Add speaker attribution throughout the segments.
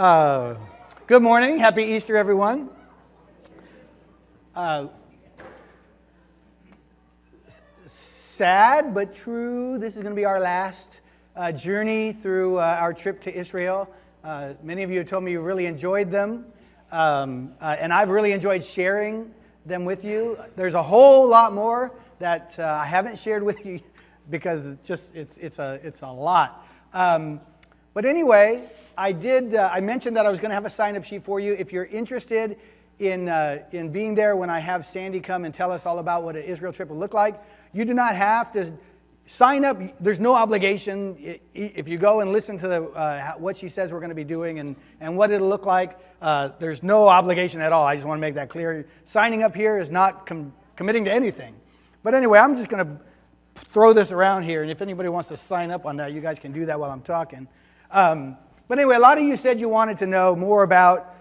Speaker 1: Good morning. Happy Easter, everyone. Sad but true, this is going to be our last journey through our trip to Israel. Many of you have told me you really enjoyed them, and I've really enjoyed sharing them with you. There's a whole lot more that I haven't shared with you because it's a lot. But anyway, I mentioned that I was going to have a sign-up sheet for you. If you're interested in being there when I have Sandy come and tell us all about what an Israel trip will look like, you do not have to sign up. There's no obligation. If you go and listen to what she says we're going to be doing and what it'll look like, there's no obligation at all. I just want to make that clear. Signing up here is not committing to anything. But anyway, I'm just going to throw this around here, and if anybody wants to sign up on that, you guys can do that while I'm talking. But anyway, a lot of you said you wanted to know more about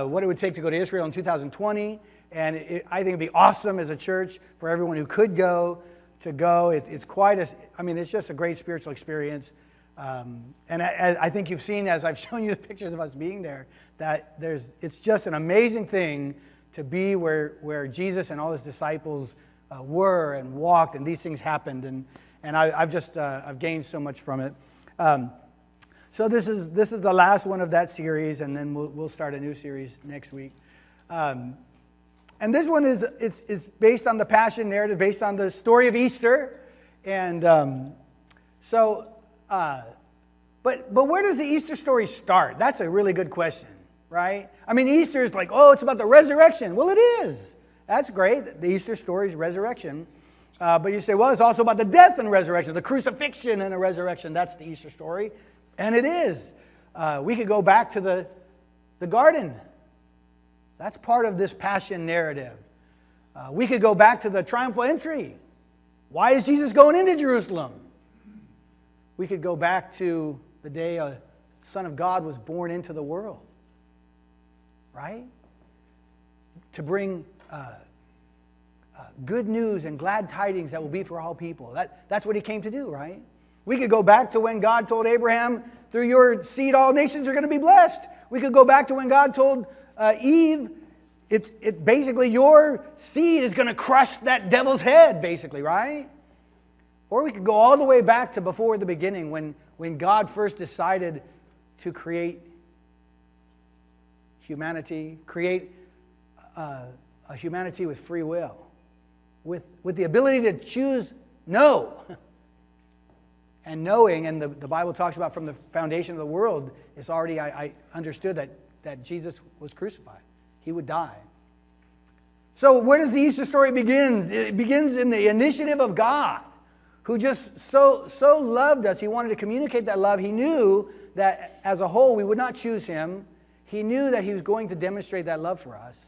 Speaker 1: what it would take to go to Israel in 2020, and I think it'd be awesome as a church for everyone who could go to go. It's it's just a great spiritual experience, and I think you've seen, as I've shown you the pictures of us being there, that it's just an amazing thing to be where Jesus and all his disciples were and walked, and these things happened, and I've gained so much from it. So this is the last one of that series, and then we'll start a new series next week. And this one is based on the Passion narrative, based on the story of Easter, and but where does the Easter story start? That's a really good question, right? I mean, Easter is like, it's about the resurrection. Well, it is. That's great. The Easter story is resurrection. But you say, well, it's also about the death and resurrection, the crucifixion and the resurrection. That's the Easter story. And it is. We could go back to the garden. That's part of this Passion narrative. We could go back to the Triumphal Entry. Why is Jesus going into Jerusalem? We could go back to the day a Son of God was born into the world. Right? To bring good news and glad tidings that will be for all people. That's what he came to do, right? We could go back to when God told Abraham, through your seed all nations are going to be blessed. We could go back to when God told Eve, it basically your seed is going to crush that devil's head, basically, right? Or we could go all the way back to before the beginning when God first decided to create humanity, create a humanity with free will, with the ability to choose no. And knowing, and the Bible talks about from the foundation of the world, it's already, I understood that Jesus was crucified. He would die. So where does the Easter story begin? It begins in the initiative of God, who just so loved us. He wanted to communicate that love. He knew that as a whole we would not choose him. He knew that he was going to demonstrate that love for us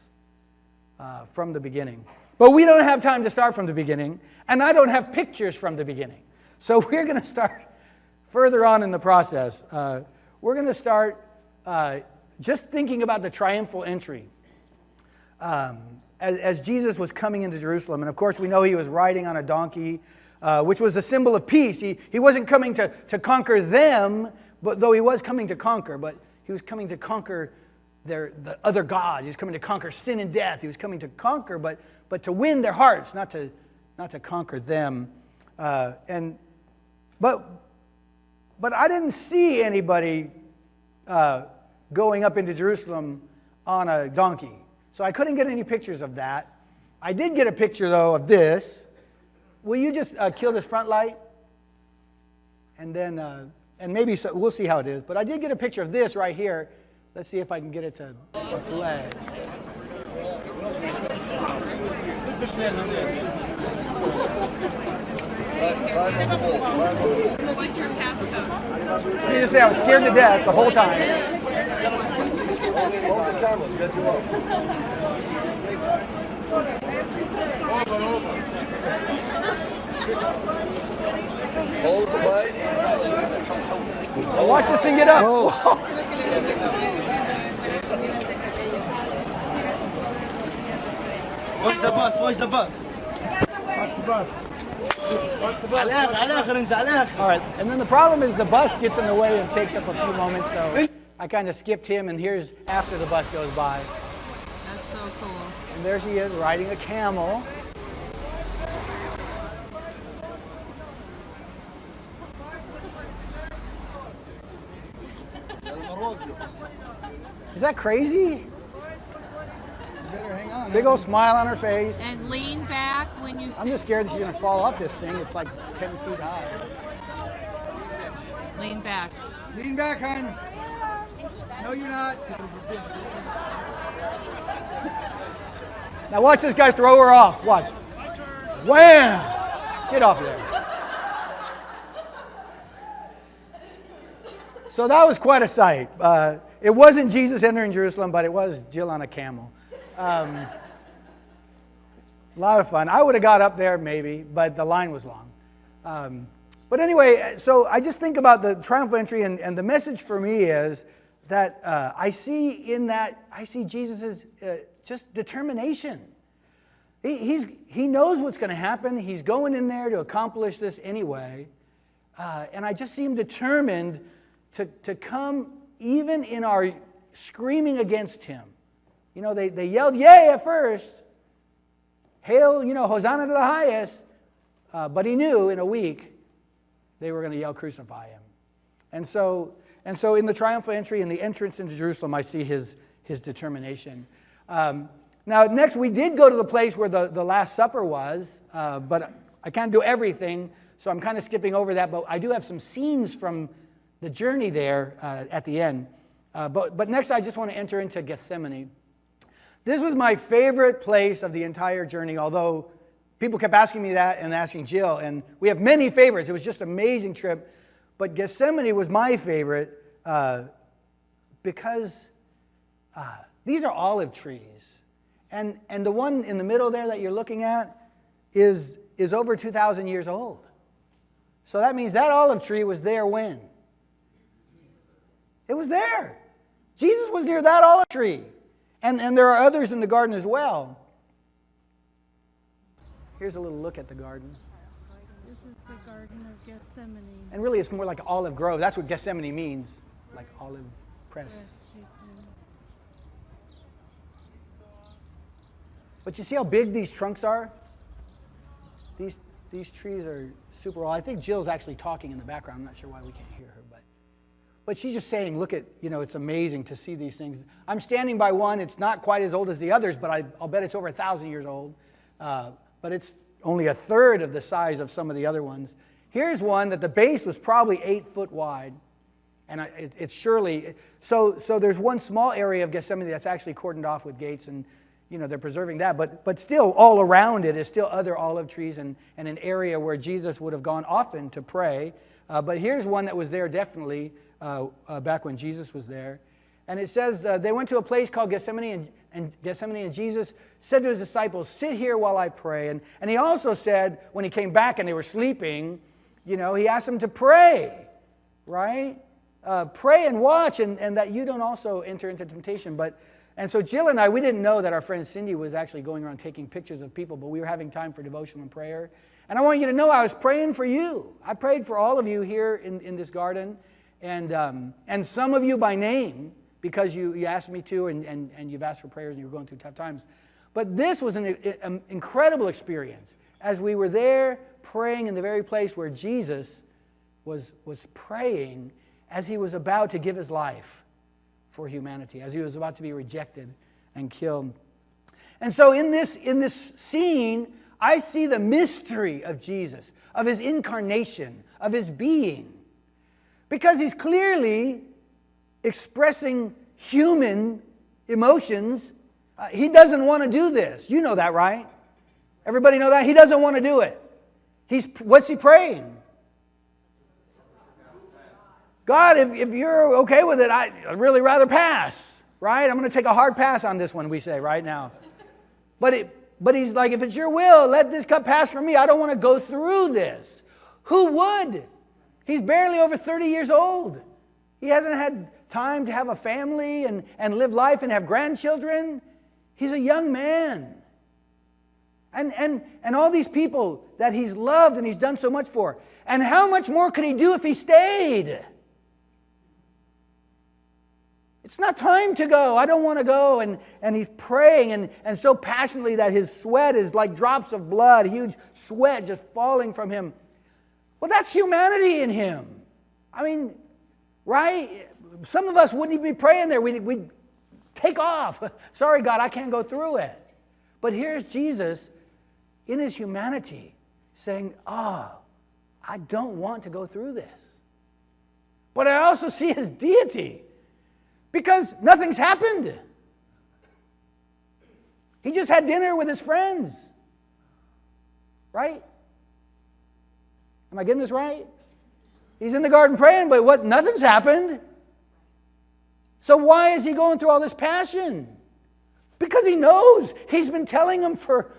Speaker 1: from the beginning. But we don't have time to start from the beginning, and I don't have pictures from the beginning. So we're going to start further on in the process. We're going to start just thinking about the triumphal entry. As Jesus was coming into Jerusalem, and of course we know he was riding on a donkey, which was a symbol of peace. He wasn't coming to conquer them, but though he was coming to conquer, but he was coming to conquer the other gods. He was coming to conquer sin and death. He was coming to conquer, but to win their hearts, not to conquer them. But I didn't see anybody going up into Jerusalem on a donkey. So I couldn't get any pictures of that. I did get a picture, though, of this. Will you just kill this front light? And then, and maybe we'll see how it is. But I did get a picture of this right here. Let's see if I can get it to play. Let me just say I was scared to death the whole time.
Speaker 2: Hold the camel, get you up. Hold the light.
Speaker 1: Now watch this thing get up. Oh.
Speaker 3: Watch the bus, watch the bus. Watch the bus.
Speaker 1: All right, and then the problem is the bus gets in the way and takes up a few moments, so I kind of skipped him, and here's after the bus goes by.
Speaker 4: That's so cool.
Speaker 1: And there she is riding a camel. Is that crazy? You better hang on. Big old smile on her face.
Speaker 4: And lean back when you
Speaker 1: I'm just scared that she's going to fall off this thing. It's like 10 feet high.
Speaker 4: Lean back.
Speaker 1: Lean back, hon. No, you're not. Now watch this guy throw her off. Watch. Wham! Get off there. So that was quite a sight. It wasn't Jesus entering Jerusalem, but it was Jill on a camel. A lot of fun. I would have got up there maybe, but the line was long. But anyway, so I just think about the triumphal entry, and the message for me is that I see Jesus' just determination. He knows what's going to happen. He's going in there to accomplish this anyway. And I just see him determined to come even in our screaming against him. You know, they yelled yay at first. Hail, Hosanna to the highest. But he knew in a week they were going to yell crucify him. And so in the triumphal entry, in the entrance into Jerusalem, I see his determination. Now, next, we did go to the place where the Last Supper was, but I can't do everything, so I'm kind of skipping over that. But I do have some scenes from the journey there at the end. But next, I just want to enter into Gethsemane. This was my favorite place of the entire journey, although people kept asking me that and asking Jill, and we have many favorites. It was just an amazing trip. But Gethsemane was my favorite because these are olive trees. And the one in the middle there that you're looking at is over 2,000 years old. So that means that olive tree was there when? It was there. Jesus was near that olive tree. And there are others in the garden as well. Here's a little look at the garden.
Speaker 5: This is the Garden of Gethsemane.
Speaker 1: And really it's more like an olive grove. That's what Gethsemane means, like olive press. But you see how big these trunks are? These trees are super old. I think Jill's actually talking in the background. I'm not sure why we can't hear her. But she's just saying, look at, it's amazing to see these things. I'm standing by one. It's not quite as old as the others, but I'll bet it's over 1,000 years old. But it's only a third of the size of some of the other ones. Here's one that the base was probably 8 foot wide. And it's surely, so there's one small area of Gethsemane that's actually cordoned off with gates, and they're preserving that. But still, all around it is still other olive trees and an area where Jesus would have gone often to pray. But here's one that was there definitely back when Jesus was there. And it says they went to a place called Gethsemane, and Jesus said to his disciples, sit here while I pray. And he also said, when he came back and they were sleeping, he asked them to pray, right? Pray and watch, and that you don't also enter into temptation. And so Jill and I, we didn't know that our friend Cindy was actually going around taking pictures of people, but we were having time for devotional and prayer. And I want you to know I was praying for you. I prayed for all of you here in this garden, and some of you by name, because you asked me to, and you've asked for prayers and you were going through tough times. But this was an incredible experience as we were there praying in the very place where Jesus was praying as he was about to give his life for humanity, as he was about to be rejected and killed. And so in this scene, I see the mystery of Jesus, of his incarnation, of his being, because he's clearly expressing human emotions. He doesn't want to do this. You know that, right? Everybody know that? He doesn't want to do it. What's he praying? God, if you're okay with it, I'd really rather pass, right? I'm going to take a hard pass on this one, we say right now. But he's like, if it's your will, let this cup pass from me. I don't want to go through this. Who would? He's barely over 30 years old. He hasn't had time to have a family and live life and have grandchildren. He's a young man. And all these people that he's loved and he's done so much for. And how much more could he do if he stayed? It's not time to go. I don't want to go. And he's praying and so passionately that his sweat is like drops of blood, huge sweat just falling from him. Well, that's humanity in him. I mean, right? Some of us wouldn't even be praying there. We'd take off. Sorry, God, I can't go through it. But here's Jesus in his humanity saying, I don't want to go through this. But I also see his deity because nothing's happened. He just had dinner with his friends. Right? Am I getting this right? He's in the garden praying, but nothing's happened. So why is he going through all this passion? Because he knows. He's been telling them for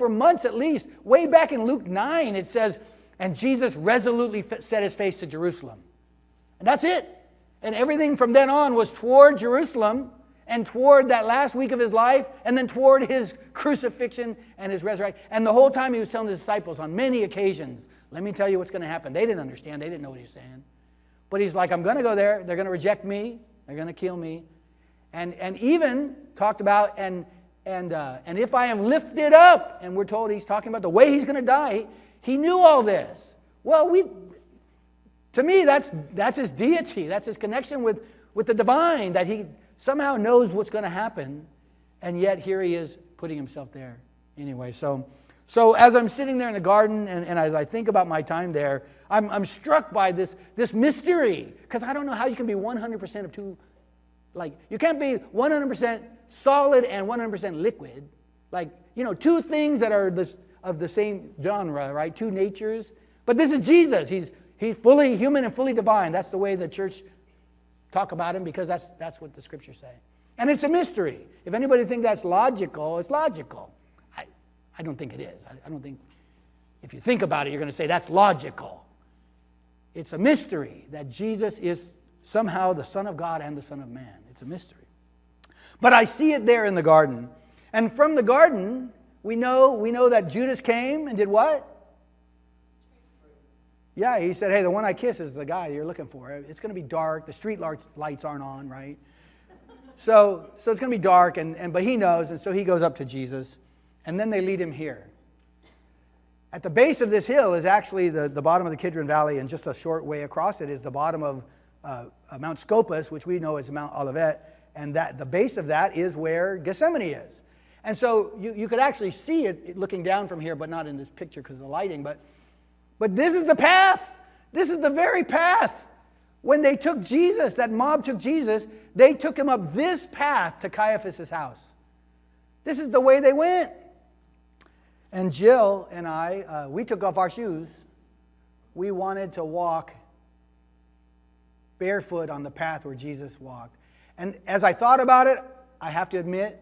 Speaker 1: months at least. Way back in Luke 9, it says, and Jesus resolutely set his face to Jerusalem. And that's it. And everything from then on was toward Jerusalem and toward that last week of his life and then toward his crucifixion and his resurrection. And the whole time he was telling his disciples on many occasions, let me tell you what's going to happen. They didn't understand. They didn't know what he was saying. But he's like, I'm going to go there. They're going to reject me. They're going to kill me. And even talked about, and if I am lifted up, and we're told he's talking about the way he's going to die, he knew all this. Well, to me, that's his deity. That's his connection with the divine, that he somehow knows what's going to happen, and yet here he is putting himself there. Anyway, so as I'm sitting there in the garden, and as I think about my time there, I'm struck by this mystery, because I don't know how you can be 100% of two. Like, you can't be 100% solid and 100% liquid. Like, two things that are of the same genre, right? Two natures. But this is Jesus. He's fully human and fully divine. That's the way the church talk about him, because that's what the scriptures say. And it's a mystery. If anybody thinks that's logical, it's logical. I don't think it is. I don't think, if you think about it, you're going to say that's logical. It's a mystery that Jesus is somehow the Son of God and the Son of Man. It's a mystery. But I see it there in the garden. And from the garden, we know that Judas came and did what? Yeah, he said, hey, the one I kiss is the guy you're looking for. It's going to be dark. The street lights aren't on, right? So it's going to be dark, but he knows, and so he goes up to Jesus. And then they lead him here. At the base of this hill is actually the bottom of the Kidron Valley, and just a short way across it is the bottom of Mount Scopus, which we know as Mount Olivet, and the base of that is where Gethsemane is. And so you could actually see it looking down from here, but not in this picture because of the lighting. But this is the path. This is the very path. When they took Jesus, that mob took Jesus, they took him up this path to Caiaphas' house. This is the way they went. And Jill and I, we took off our shoes. We wanted to walk barefoot on the path where Jesus walked. And as I thought about it, I have to admit,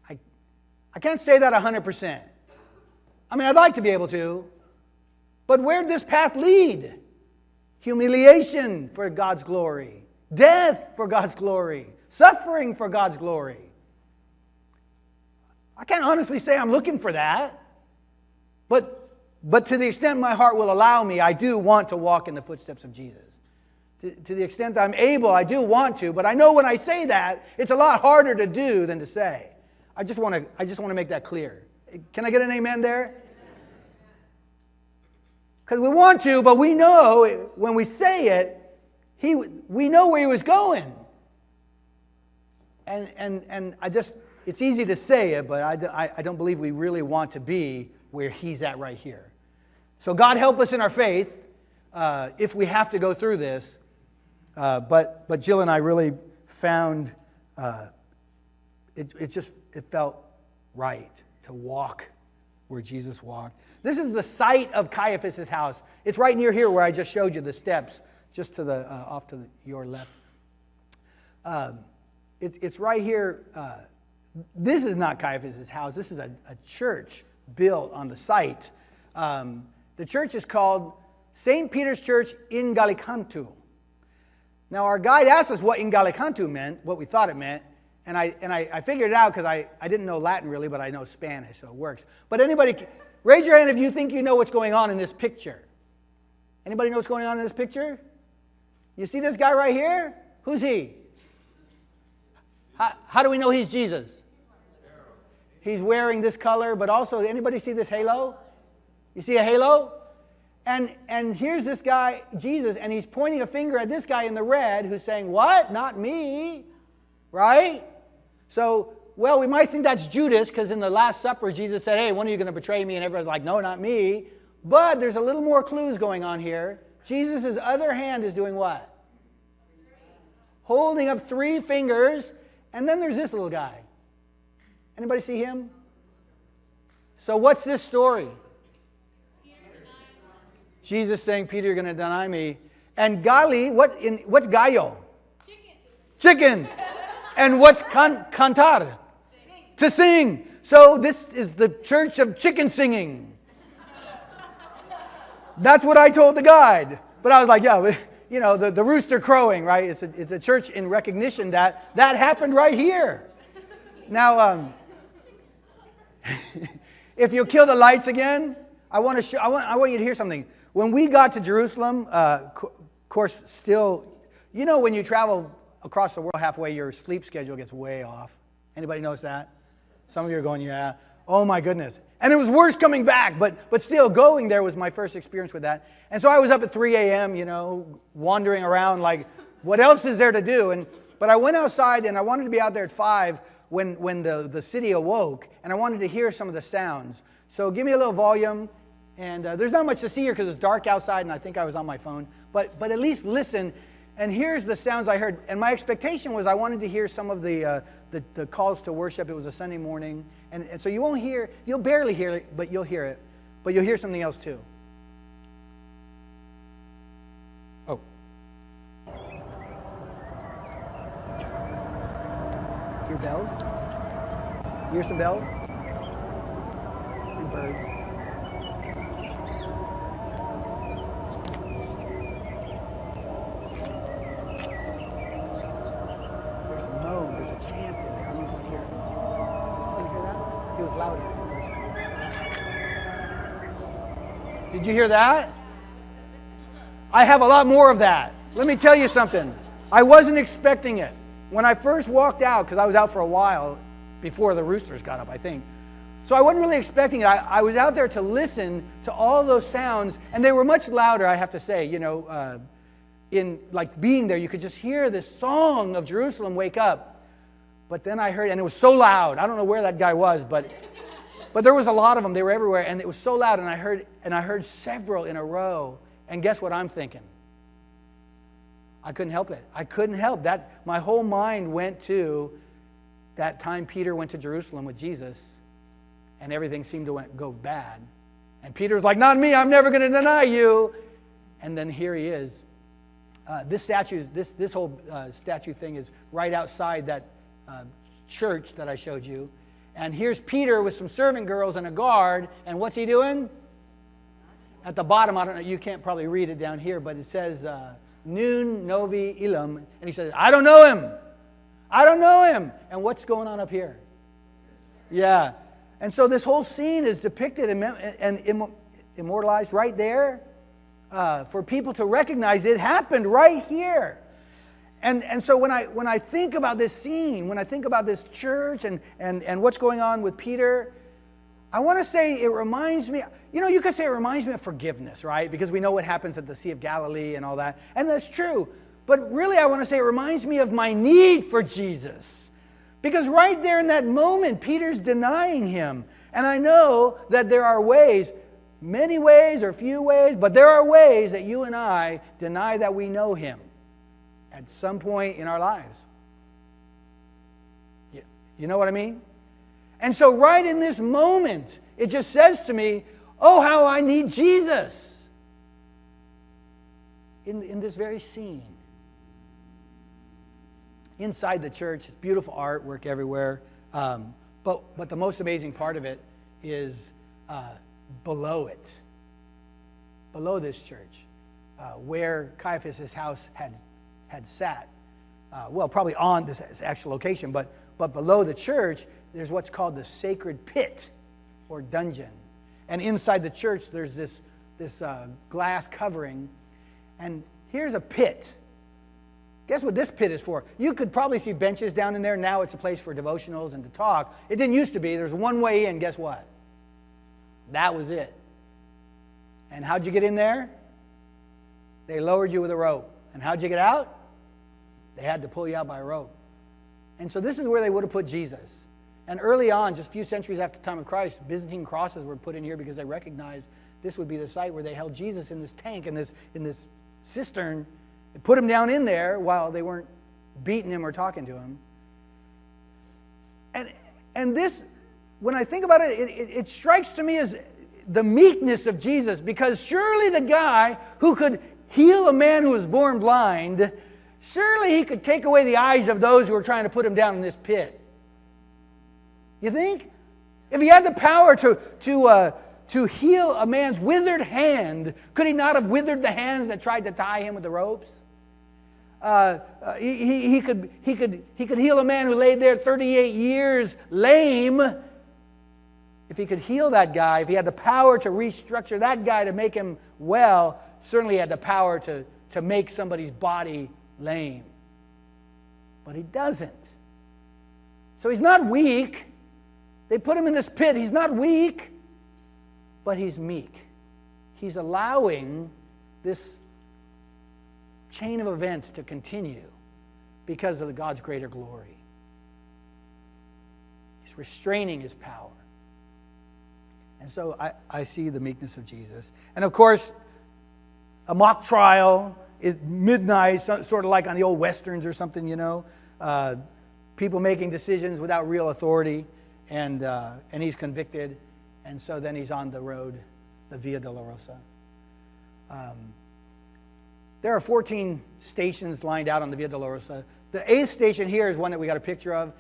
Speaker 1: I can't say that 100%. I mean, I'd like to be able to. But where did this path lead? Humiliation for God's glory. Death for God's glory. Suffering for God's glory. I can't honestly say I'm looking for that. But to the extent my heart will allow me, I do want to walk in the footsteps of Jesus. To the extent I'm able, I do want to. But I know when I say that, it's a lot harder to do than to say. I just want to make that clear. Can I get an amen there? Because we want to, but we know when we say it, we know where he was going. And it's easy to say it, but I don't believe we really want to be where he's at right here. So God help us in our faith if we have to go through this. But Jill and I really found it felt right to walk where Jesus walked. This is the site of Caiaphas' house. It's right near here where I just showed you the steps, just to the off to your left. It's right here. This is not Caiaphas' house. This is a church built on the site. The church is called St. Peter's Church in Gallicantu. Now, our guide asked us what in Gallicantu meant, what we thought it meant, and I figured it out because I didn't know Latin really, but I know Spanish, so it works. But anybody, raise your hand if you think you know what's going on in this picture. Anybody know what's going on in this picture? You see this guy right here? Who's he? How do we know he's Jesus? He's wearing this color, but also, anybody see this halo? You see a halo? And here's this guy, Jesus, and he's pointing a finger at this guy in the red who's saying, what? Not me. Right? So, well, we might think that's Judas, because in the Last Supper, Jesus said, hey, when are you going to betray me? And everybody's like, no, not me. But there's a little more clues going on here. Jesus' other hand is doing what? Holding up 3 fingers. And then there's this little guy. Anybody see him? So what's this story? Jesus saying, Peter, you're going to deny me. And gali, what's gallo? Chicken. And what's cantar? To sing. So this is the church of chicken singing. That's what I told the guide. But I was like, yeah, you know, the rooster crowing, right? It's a church in recognition that happened right here. Now, if you'll kill the lights again, I want you to hear something. When we got to Jerusalem, of course, still, you know, when you travel across the world halfway, your sleep schedule gets way off. Anybody notice that? Some of you are going, yeah. Oh my goodness. And it was worse coming back, but still going there was my first experience with that. And so I was up at 3 a.m., you know, wandering around like, what else is there to do? But I went outside and I wanted to be out there at 5 when the city awoke, and I wanted to hear some of the sounds. So give me a little volume, and there's not much to see here because it's dark outside and I think I was on my phone. But at least listen, and here's the sounds I heard. And my expectation was I wanted to hear some of the calls to worship. It was a Sunday morning. And so you'll barely hear it, but you'll hear it. But you'll hear something else too. Oh. Hear bells? You hear some bells? And birds. There's a moan, there's a chant in there. I don't know if you can hear it. Can you hear that? It was louder. Did you hear that? I have a lot more of that. Let me tell you something. I wasn't expecting it. When I first walked out, because I was out for a while before the roosters got up, I think. So I wasn't really expecting it. I was out there to listen to all those sounds, and they were much louder, I have to say. You know, in like being there, you could just hear this song of Jerusalem wake up. But then I heard, and it was so loud. I don't know where that guy was, but there was a lot of them. They were everywhere, and it was so loud. And I heard several in a row. And guess what I'm thinking? I couldn't help it. I couldn't help that. My whole mind went to that time Peter went to Jerusalem with Jesus, and everything seemed to go bad. And Peter's like, "Not me. I'm never going to deny you." And then here he is. This whole statue thing is right outside that church that I showed you. And here's Peter with some servant girls and a guard. And what's he doing? At the bottom, I don't know, you can't probably read it down here, but it says, Nun Novi Ilum. And he says, I don't know him. I don't know him. And what's going on up here? Yeah. And so this whole scene is depicted and immortalized right there for people to recognize it happened right here. And so when I think about this scene, when I think about this church and what's going on with Peter, I want to say it reminds me, you know, you could say it reminds me of forgiveness, right? Because we know what happens at the Sea of Galilee and all that. And that's true. But really I want to say it reminds me of my need for Jesus. Because right there in that moment, Peter's denying him. And I know that there are ways, many ways or few ways, but there are ways that you and I deny that we know him at some point in our lives. You know what I mean? And so right in this moment, it just says to me, oh, how I need Jesus. In this very scene. Inside the church, it's beautiful artwork everywhere. But the most amazing part of it is below it. Below this church, where Caiaphas' house had sat. Well, probably on this actual location, but below the church, there's what's called the sacred pit or dungeon. And inside the church, there's this glass covering. And here's a pit. Guess what this pit is for? You could probably see benches down in there. Now it's a place for devotionals and to talk. It didn't used to be. There's one way in. Guess what? That was it. And how'd you get in there? They lowered you with a rope. And how'd you get out? They had to pull you out by a rope. And so this is where they would have put Jesus. And early on, just a few centuries after the time of Christ, Byzantine crosses were put in here because they recognized this would be the site where they held Jesus in this tank, in this cistern. They put him down in there while they weren't beating him or talking to him. And this, when I think about it, it strikes to me as the meekness of Jesus, because surely the guy who could heal a man who was born blind, surely he could take away the eyes of those who were trying to put him down in this pit. You think? If he had the power to heal a man's withered hand, could he not have withered the hands that tried to tie him with the ropes? He could heal a man who laid there 38 years lame. If he could heal that guy, if he had the power to restructure that guy to make him well, certainly he had the power to make somebody's body lame. But he doesn't. So he's not weak. They put him in this pit. He's not weak, but he's meek. He's allowing this chain of events to continue because of God's greater glory. He's restraining his power. And so I see the meekness of Jesus. And of course, a mock trial at midnight, sort of like on the old westerns or something, you know. People making decisions without real authority, and he's convicted. And so then he's on the road, the Via Dolorosa. There are 14 stations lined out on the Via Dolorosa. The 8th station here is one that we got a picture of.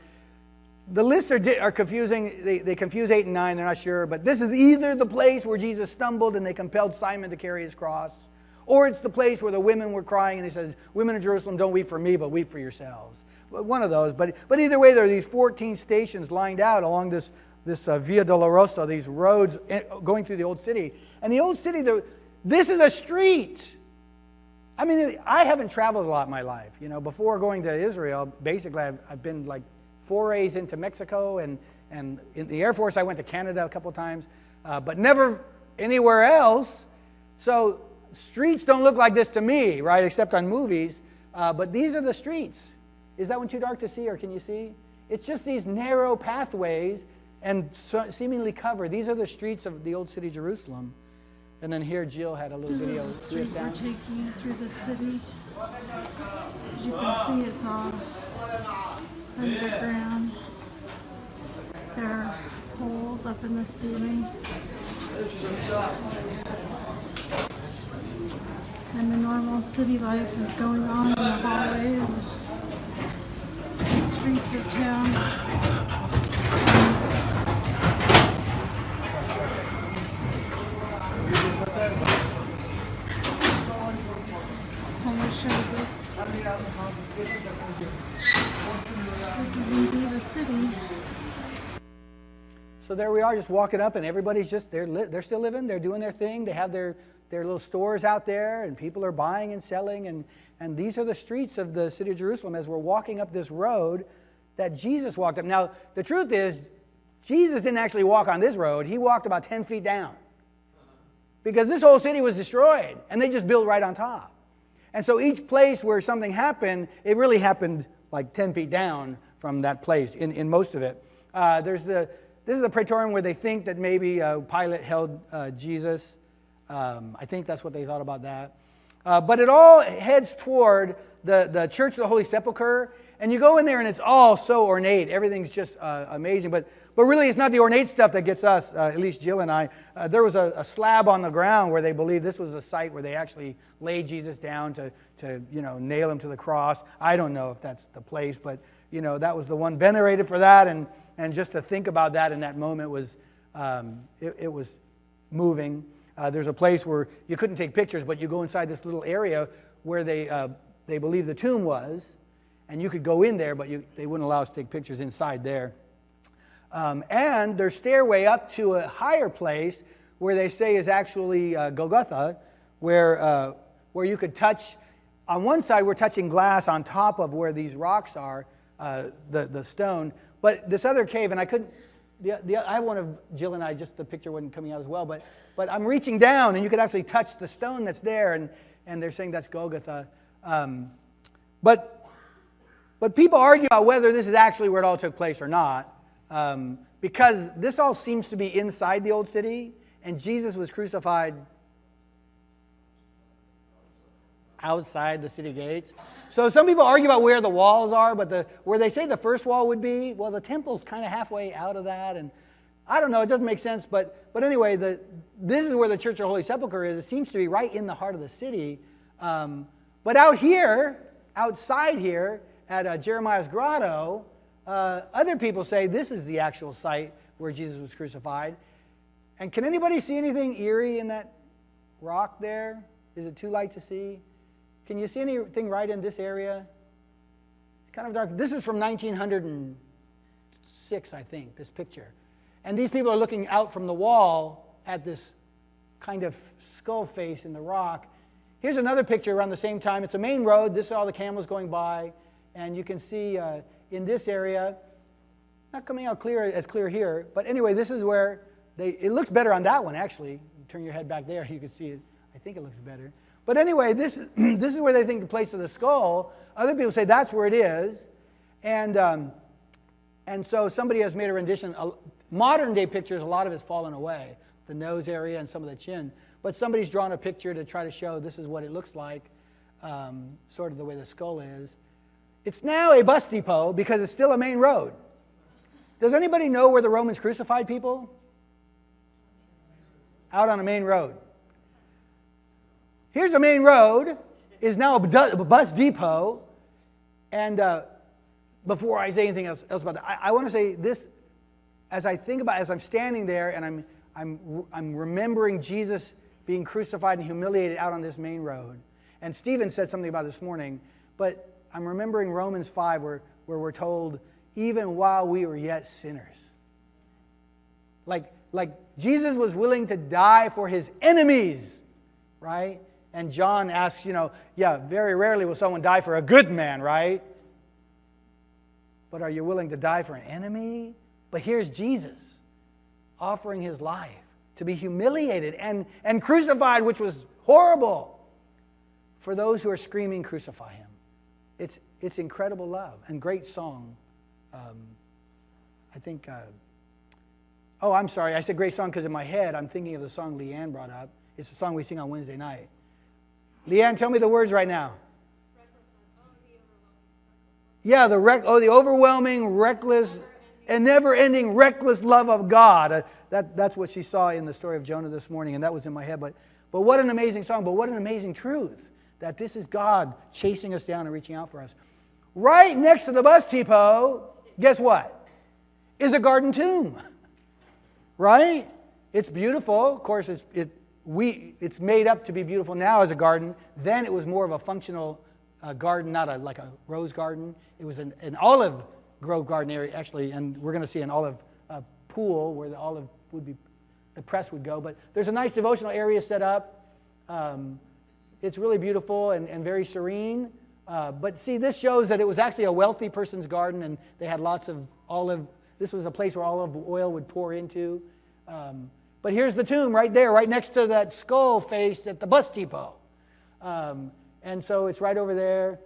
Speaker 1: The lists are confusing. They confuse 8 and 9. They're not sure. But this is either the place where Jesus stumbled and they compelled Simon to carry his cross, or it's the place where the women were crying and he says, "Women of Jerusalem, don't weep for me, but weep for yourselves." One of those. But either way, there are these 14 stations lined out along this Via Dolorosa, these roads going through the Old City. And the Old City, this is a street. I mean, I haven't traveled a lot in my life. You know, before going to Israel, basically I've been like forays into Mexico, and in the Air Force I went to Canada a couple times, but never anywhere else. So streets don't look like this to me, right, except on movies. But these are the streets. Is that one too dark to see, or can you see? It's just these narrow pathways and seemingly covered. These are the streets of the Old City, Jerusalem. And then here Jill had a little video.
Speaker 5: This is the street we're taking you through the city. As you can see, it's all underground. There are holes up in the ceiling. And the normal city life is going on in the hallways, the streets of town. Only shows us this is indeed a city.
Speaker 1: So there we are, just walking up, and everybody's just, they're still living, they're doing their thing, they have their little stores out there, and people are buying and selling, and these are the streets of the city of Jerusalem as we're walking up this road that Jesus walked up. Now, the truth is, Jesus didn't actually walk on this road, he walked about 10 feet down. Because this whole city was destroyed, and they just built right on top. And so each place where something happened, it really happened like 10 feet down from that place, in most of it. This is the praetorium where they think that maybe Pilate held Jesus. I think that's what they thought about that. But it all heads toward the Church of the Holy Sepulchre. And you go in there and it's all so ornate. Everything's just amazing. But really it's not the ornate stuff that gets us, at least Jill and I. There was a slab on the ground where they believe this was a site where they actually laid Jesus down to nail him to the cross. I don't know if that's the place, but that was the one venerated for that. And just to think about that in that moment was, it was moving. There's a place where you couldn't take pictures, but you go inside this little area where they believe the tomb was, and you could go in there, but they wouldn't allow us to take pictures inside there. And their stairway up to a higher place where they say is actually Golgotha, where you could touch on one side we're touching glass on top of where these rocks are, the stone. But this other cave, and I couldn't. I have one of Jill and I. Just the picture wasn't coming out as well, but I'm reaching down, and you could actually touch the stone that's there, and they're saying that's Golgotha. But people argue about whether this is actually where it all took place or not, because this all seems to be inside the old city, and Jesus was crucified outside the city gates. So some people argue about where the walls are, but where they say the first wall would be, well, the temple's kind of halfway out of that, and I don't know, it doesn't make sense, but anyway, this is where the Church of the Holy Sepulchre is. It seems to be right in the heart of the city. But out here, outside here, at Jeremiah's grotto, other people say this is the actual site where Jesus was crucified. And can anybody see anything eerie in that rock there? Is it too light to see? Can you see anything right in this area? It's kind of dark. This is from 1906, I think, this picture. And these people are looking out from the wall at this kind of skull face in the rock. Here's another picture around the same time. It's a main road. This is all the camels going by. And you can see in this area, not coming out as clear here, but anyway, this is where it looks better on that one, actually. You turn your head back there, you can see it. I think it looks better. But anyway, this is where they think the place of the skull. Other people say that's where it is. And so somebody has made a rendition. Modern day pictures, a lot of it's fallen away. The nose area and some of the chin. But somebody's drawn a picture to try to show this is what it looks like, sort of the way the skull is. It's now a bus depot because it's still a main road. Does anybody know where the Romans crucified people? Out on a main road. Here's the main road, is now a bus depot. And before I say anything else about that, I want to say this, as I'm standing there and I'm remembering Jesus being crucified and humiliated out on this main road. And Stephen said something about it this morning, but I'm remembering Romans 5 where we're told, even while we were yet sinners. Like Jesus was willing to die for his enemies, right? And John asks, very rarely will someone die for a good man, right? But are you willing to die for an enemy? But here's Jesus offering his life to be humiliated and crucified, which was horrible, for those who are screaming, crucify him. It's incredible love and great song. I think, I'm sorry, I said great song because in my head I'm thinking of the song Leanne brought up. It's a song we sing on Wednesday night. Leanne, tell me the words right now. Yeah, the overwhelming, reckless, and never-ending, reckless love of God. That's what she saw in the story of Jonah this morning, and that was in my head. But what an amazing song, but what an amazing truth, that this is God chasing us down and reaching out for us. Right next to the bus depot, guess what? Is a garden tomb. Right? It's beautiful. Of course, it's made up to be beautiful now as a garden. Then it was more of a functional garden, not like a rose garden. It was an olive grove garden area, actually, and we're going to see an olive pool where the olive the press would go. But there's a nice devotional area set up. It's really beautiful and very serene. But see, this shows that it was actually a wealthy person's garden, and they had lots of olive. This was a place where olive oil would pour into. But here's the tomb right there, right next to that skull face at the bus depot. And so it's right over there.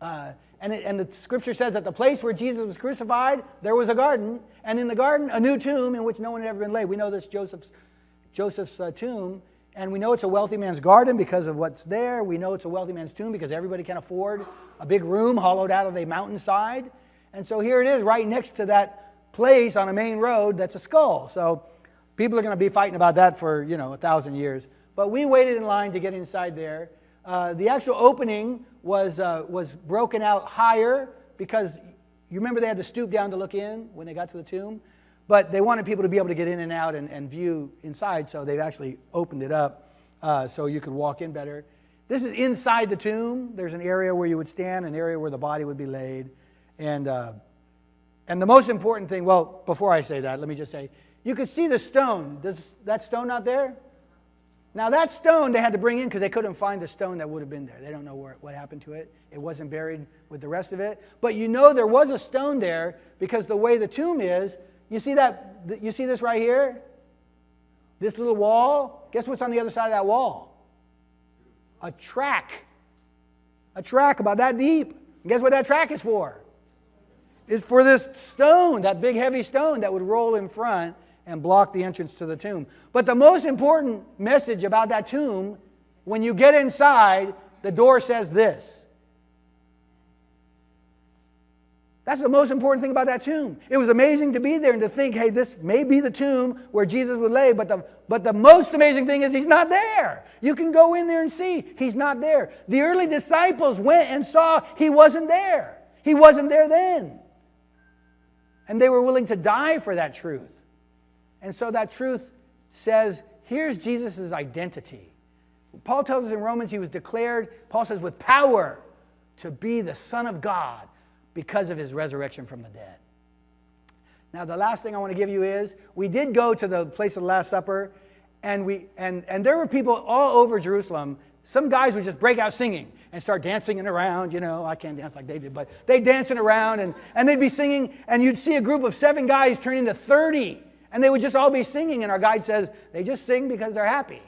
Speaker 1: And the scripture says that the place where Jesus was crucified, there was a garden. And in the garden, a new tomb in which no one had ever been laid. We know this Joseph's tomb. And we know it's a wealthy man's garden because of what's there. We know it's a wealthy man's tomb because everybody can afford a big room hollowed out of the mountainside. And so here it is right next to that place on a main road that's a skull. So people are going to be fighting about that for, 1,000 years. But we waited in line to get inside there. The actual opening was broken out higher because you remember they had to stoop down to look in when they got to the tomb. But they wanted people to be able to get in and out and view inside, so they've actually opened it up so you could walk in better. This is inside the tomb. There's an area where you would stand, an area where the body would be laid. And the most important thing, well, before I say that, let me just say, you could see the stone. Does that stone out there? Now that stone they had to bring in because they couldn't find the stone that would have been there. They don't know what happened to it. It wasn't buried with the rest of it. But you know there was a stone there because the way the tomb is, you see this right here? This little wall? Guess what's on the other side of that wall? A track. A track about that deep. And guess what that track is for? It's for this stone, that big heavy stone that would roll in front and block the entrance to the tomb. But the most important message about that tomb, when you get inside, the door says this. That's the most important thing about that tomb. It was amazing to be there and to think, hey, this may be the tomb where Jesus would lay, but the most amazing thing is he's not there. You can go in there and see he's not there. The early disciples went and saw he wasn't there. He wasn't there then. And they were willing to die for that truth. And so that truth says, here's Jesus' identity. Paul tells us in Romans he was declared, Paul says, with power to be the Son of God because of his resurrection from the dead. Now the last thing I want to give you is, we did go to the place of the Last Supper, and there were people all over Jerusalem. Some guys would just break out singing and start dancing around. You know, I can't dance like they did, but they dancing around, and they'd be singing, and you'd see a group of 7 guys turn into 30. And they would just all be singing, and our guide says, they just sing because they're happy.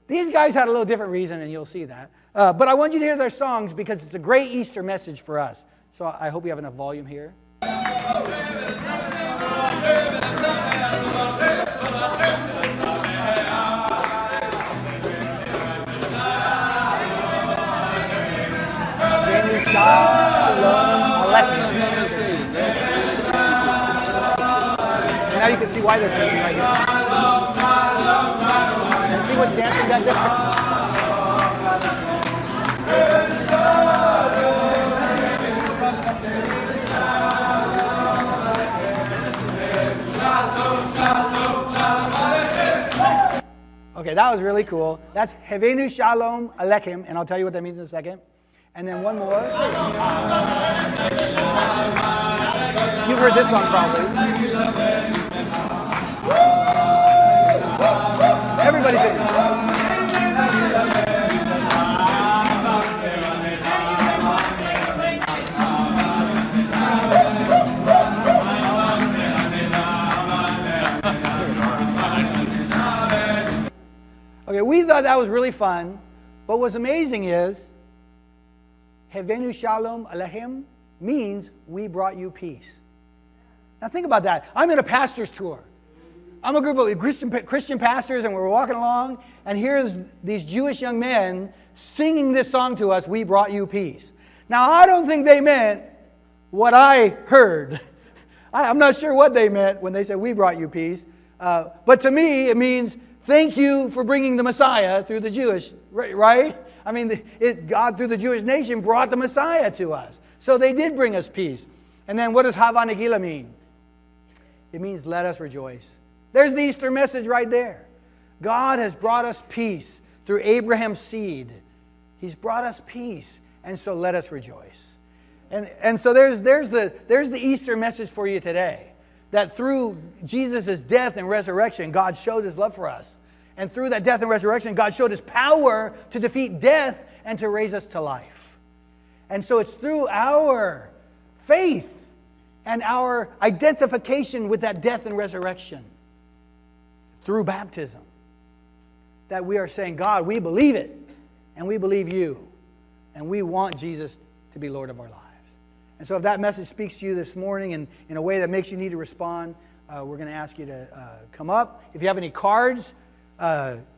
Speaker 1: These guys had a little different reason, and you'll see that. But I want you to hear their songs because it's a great Easter message for us. So I hope you have enough volume here. Now you can see why they're singing right here. And see what dancing does different. Okay, that was really cool. That's Hevenu Shalom Aleichem, and I'll tell you what that means in a second. And then one more. You've heard this song probably. Everybody sing. Okay, we thought that was really fun, but what's amazing is Hevenu Shalom Aleichem means we brought you peace. Now think about that. I'm in a pastor's tour. I'm a group of Christian pastors, and we're walking along, and here's these Jewish young men singing this song to us, we brought you peace. Now I don't think they meant what I heard. I'm not sure what they meant when they said we brought you peace. But to me it means thank you for bringing the Messiah through the Jewish, right? I mean, God through the Jewish nation brought the Messiah to us. So they did bring us peace. And then what does Hava Nagila mean? It means let us rejoice. There's the Easter message right there. God has brought us peace through Abraham's seed. He's brought us peace, and so let us rejoice. And so there's the Easter message for you today. That through Jesus' death and resurrection, God showed his love for us. And through that death and resurrection, God showed his power to defeat death and to raise us to life. And so it's through our faith and our identification with that death and resurrection, through baptism, that we are saying, God, we believe it, and we believe you, and we want Jesus to be Lord of our lives. And so if that message speaks to you this morning in a way that makes you need to respond, we're going to ask you to come up. If you have any cards,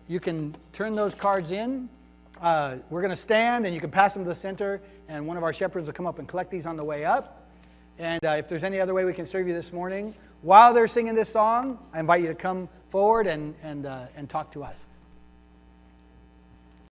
Speaker 1: you can turn those cards in. We're going to stand, and you can pass them to the center, and one of our shepherds will come up and collect these on the way up. And if there's any other way we can serve you this morning, while they're singing this song, I invite you to come forward and talk to us.